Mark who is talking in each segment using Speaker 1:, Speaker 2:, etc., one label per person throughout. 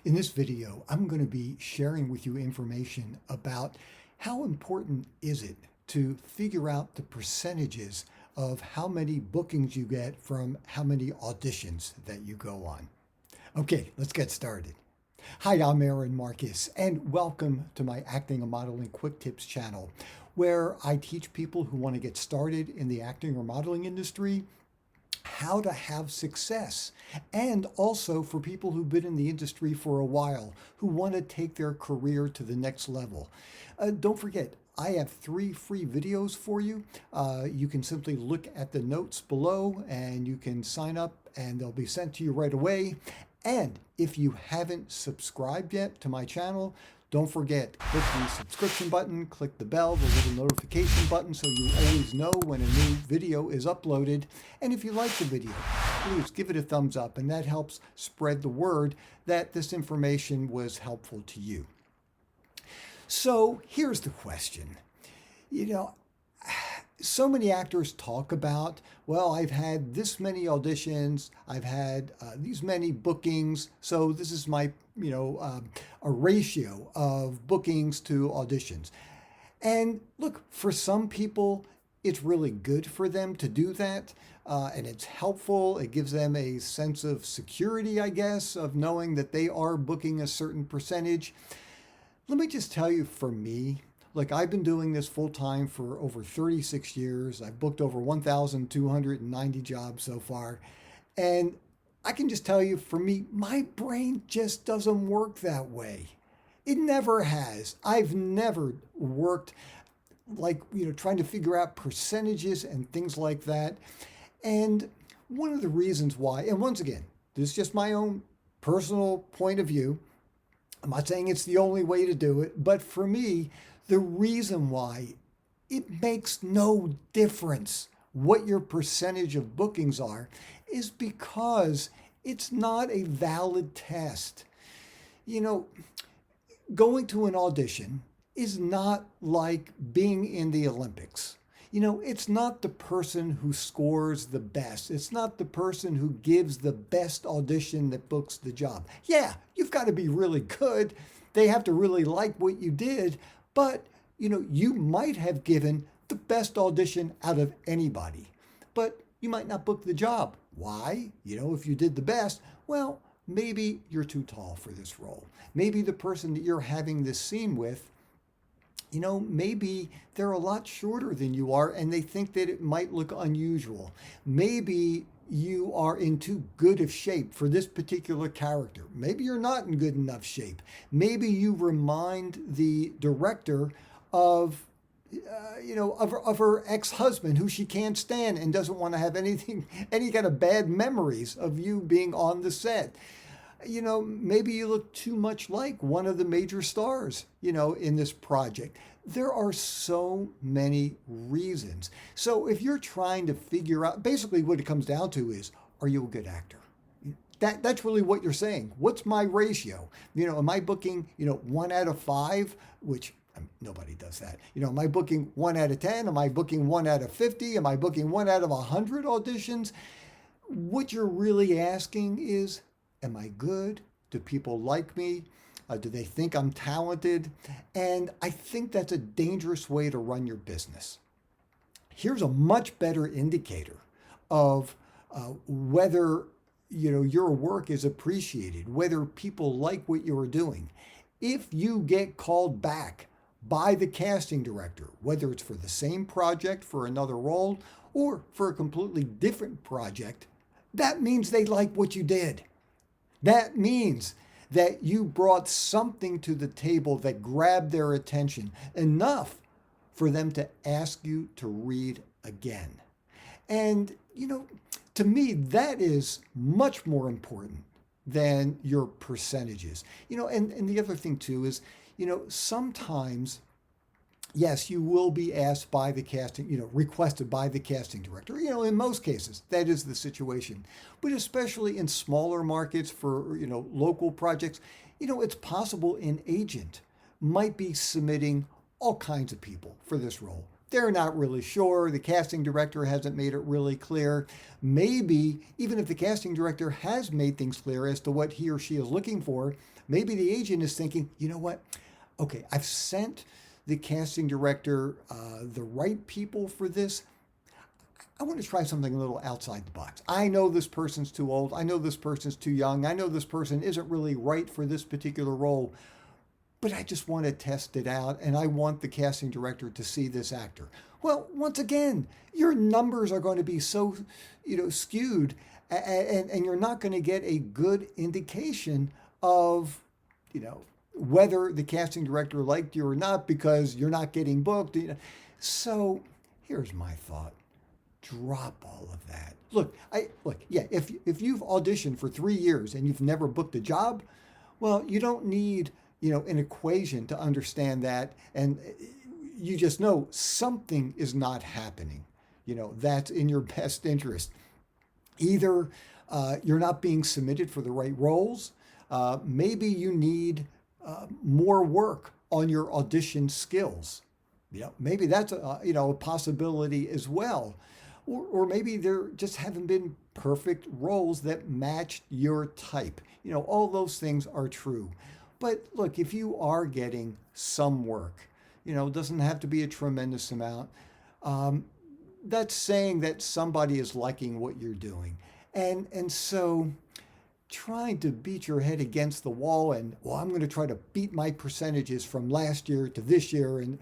Speaker 1: In this video, I'm going to be sharing with you information about how important is it to figure out the percentages of how many bookings you get from how many auditions that you go on. Okay, let's get started. Hi, I'm Aaron Marcus, and welcome to my Acting and Modeling Quick Tips channel, where I teach people who want to get started in the acting or modeling industry how to have success, and also for people who've been in the industry for a while who want to take their career to the next level. Don't forget, I have 3 free videos for you. You can simply look at the notes below and you can sign up and they'll be sent to you right away. And if you haven't subscribed yet to my channel, don't forget, click the subscription button, click the bell, the little notification button, so you always know when a new video is uploaded. And if you like the video, please give it a thumbs up, and that helps spread the word that this information was helpful to you. So here's the question. So many actors talk about, well, I've had this many auditions, I've had these many bookings, so this is my, a ratio of bookings to auditions. And look, for some people, it's really good for them to do that, and it's helpful. It gives them a sense of security, I guess, of knowing that they are booking a certain percentage. Let me just tell you, for me, look, I've been doing this full time for over 36 years. I've booked over 1,290 jobs so far. And I can just tell you, for me, my brain just doesn't work that way. It never has. I've never worked like, trying to figure out percentages and things like that. And one of the reasons why, and once again, this is just my own personal point of view. I'm not saying it's the only way to do it, but for me, the reason why it makes no difference what your percentage of bookings are is because it's not a valid test. Going to an audition is not like being in the Olympics. It's not the person who scores the best. It's not the person who gives the best audition that books the job. Yeah, you've got to be really good. They have to really like what you did. But, you might have given the best audition out of anybody, but you might not book the job. Why? If you did the best, well, maybe you're too tall for this role. Maybe the person that you're having this scene with, maybe they're a lot shorter than you are and they think that it might look unusual. Maybe you are in too good of shape for this particular character. Maybe you're not in good enough shape. Maybe you remind the director of her ex-husband who she can't stand and doesn't want to have any kind of bad memories of you being on the set. Maybe you look too much like one of the major stars, in this project. There are so many reasons. So if you're trying to figure out, basically what it comes down to is, are you a good actor? That's really what you're saying. What's my ratio? Am I booking, 1 out of 5, which nobody does that. Am I booking 1 out of 10? Am I booking 1 out of 50? Am I booking 1 out of 100 auditions? What you're really asking is, am I good? Do people like me? Do they think I'm talented? And I think that's a dangerous way to run your business. Here's a much better indicator of whether your work is appreciated, whether people like what you're doing. If you get called back by the casting director, whether it's for the same project, for another role, or for a completely different project, that means they like what you did. That means that you brought something to the table that grabbed their attention enough for them to ask you to read again. And, to me, that is much more important than your percentages. And the other thing too is, sometimes, yes, you will be asked by the casting, requested by the casting director. In most cases, that is the situation. But especially in smaller markets for, local projects, it's possible an agent might be submitting all kinds of people for this role. they're not really sure. The casting director hasn't made it really clear. Maybe, even if the casting director has made things clear as to what he or she is looking for, maybe the agent is thinking, you know what? Okay, I've sent the casting director the right people for this. I want to try something a little outside the box. I know this person's too old. I know this person's too young. I know this person isn't really right for this particular role, but I just want to test it out and I want the casting director to see this actor. Well, once again, your numbers are going to be so, skewed, and you're not going to get a good indication of, whether the casting director liked you or not because you're not getting booked. So here's my thought. Drop all of that. Yeah, if you've auditioned for 3 years and you've never booked a job, well, you don't need, an equation to understand that, and you just know something is not happening. That's in your best interest. Either you're not being submitted for the right roles, maybe you need more work on your audition skills. Maybe that's a possibility as well. Or maybe there just haven't been perfect roles that matched your type. All those things are true. But look, if you are getting some work, it doesn't have to be a tremendous amount. That's saying that somebody is liking what you're doing. And so trying to beat your head against the wall and, well, I'm going to try to beat my percentages from last year to this year, and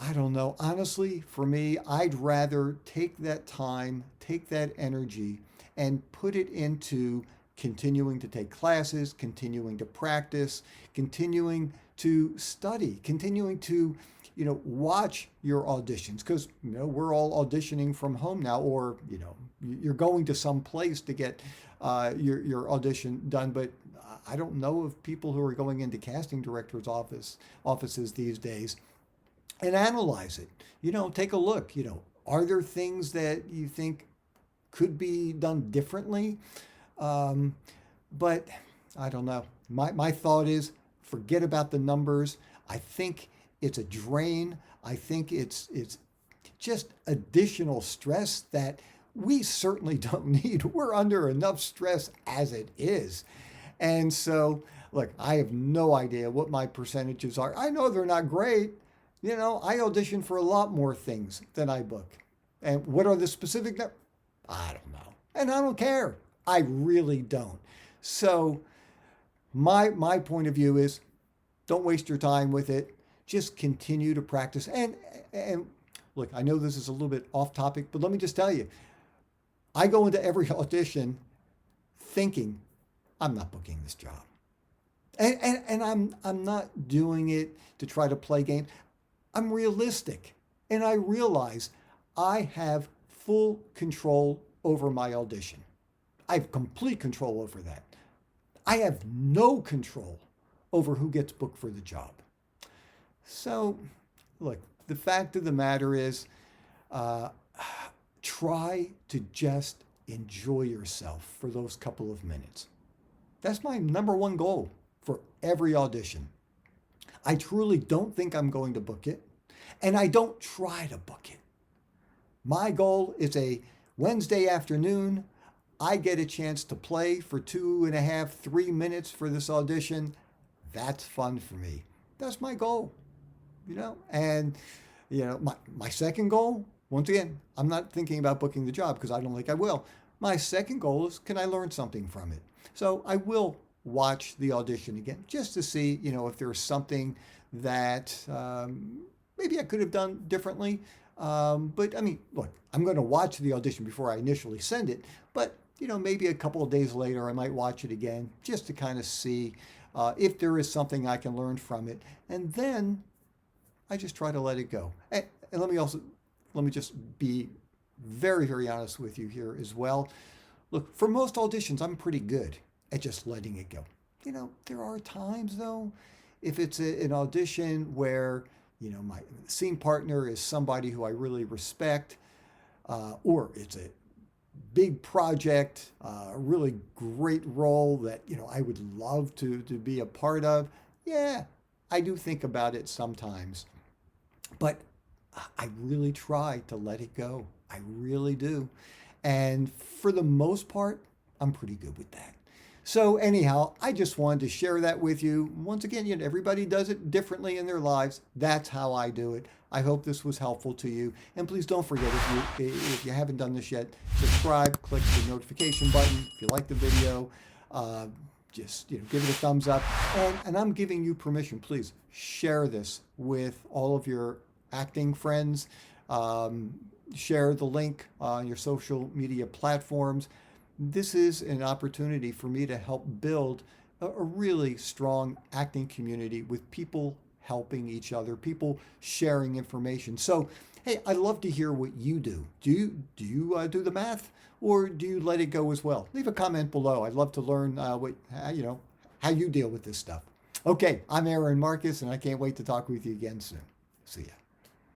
Speaker 1: I don't know. Honestly, for me, I'd rather take that time, take that energy, and put it into continuing to take classes, continuing to practice, continuing to study, continuing to, watch your auditions. Because, we're all auditioning from home now, or, you're going to some place to get your audition done. But I don't know of people who are going into casting directors' offices these days. And analyze it. Take a look. Are there things that you think could be done differently? But I don't know. My thought is forget about the numbers. I think it's a drain. I think it's just additional stress that we certainly don't need. We're under enough stress as it is. And so, look, I have no idea what my percentages are. I know they're not great. I audition for a lot more things than I book. And what are the specific I don't know. And I don't care. I really don't. So my point of view is don't waste your time with it. Just continue to practice. And look, I know this is a little bit off topic, but let me just tell you, I go into every audition thinking I'm not booking this job. And I'm not doing it to try to play games. I'm realistic, and I realize I have full control over my audition. I have complete control over that. I have no control over who gets booked for the job. So, look, the fact of the matter is, try to just enjoy yourself for those couple of minutes. That's my number one goal for every audition. I truly don't think I'm going to book it, and I don't try to book it. My goal is a Wednesday afternoon. I get a chance to play for 2.5, 3 minutes for this audition. That's fun for me. That's my goal, And, my second goal, once again, I'm not thinking about booking the job because I don't think I will. My second goal is, can I learn something from it? So I will watch the audition again just to see, if there's something that maybe I could have done differently. But I mean, look, I'm going to watch the audition before I initially send it. But, maybe a couple of days later, I might watch it again just to kind of see if there is something I can learn from it. And then I just try to let it go. And let me just be very, very honest with you here as well. Look, for most auditions, I'm pretty good at just letting it go. There are times though, if it's an audition where, my scene partner is somebody who I really respect, or it's a big project, a really great role that, I would love to be a part of. Yeah, I do think about it sometimes. But I really try to let it go. I really do. And for the most part, I'm pretty good with that. So anyhow, I just wanted to share that with you. Once again, everybody does it differently in their lives. That's how I do it. I hope this was helpful to you. And please don't forget, if you haven't done this yet, subscribe, click the notification button. If you like the video, just give it a thumbs up. And I'm giving you permission. Please share this with all of your acting friends. Share the link on your social media platforms. This is an opportunity for me to help build a really strong acting community with people helping each other, people sharing information. So, hey, I'd love to hear what you do. Do you do the math, or do you let it go as well? Leave a comment below. I'd love to learn how you deal with this stuff. Okay, I'm Aaron Marcus, and I can't wait to talk with you again soon. See ya.